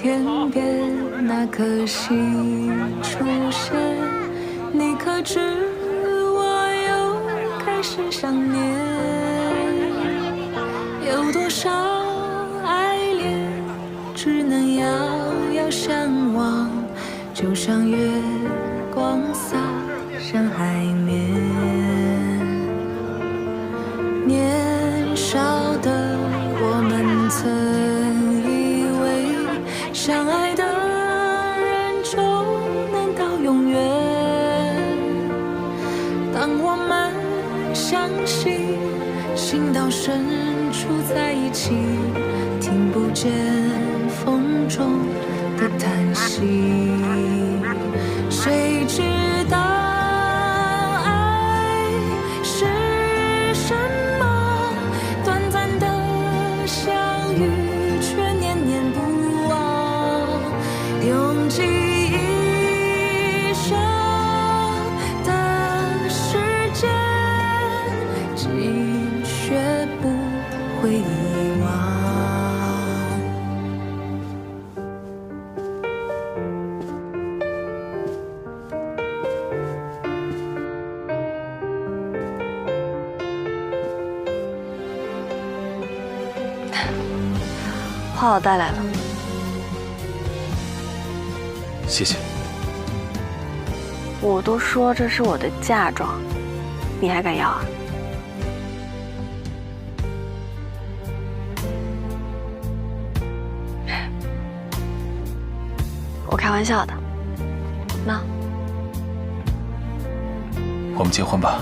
天边那颗星出现，你可知我又开始想念？有多少爱恋只能遥遥相望，就像月光洒向海面。年少的我们曾以为相爱的人就能到永远，当我们相信心到深处在一起，听不见风中的叹息。谁知道爱是什么？短暂的相遇却念念不忘，用尽一生的时间，竟学不会遗忘。花我带来了，谢谢。我都说这是我的嫁妆，你还敢要啊？我开玩笑的。那我们结婚吧。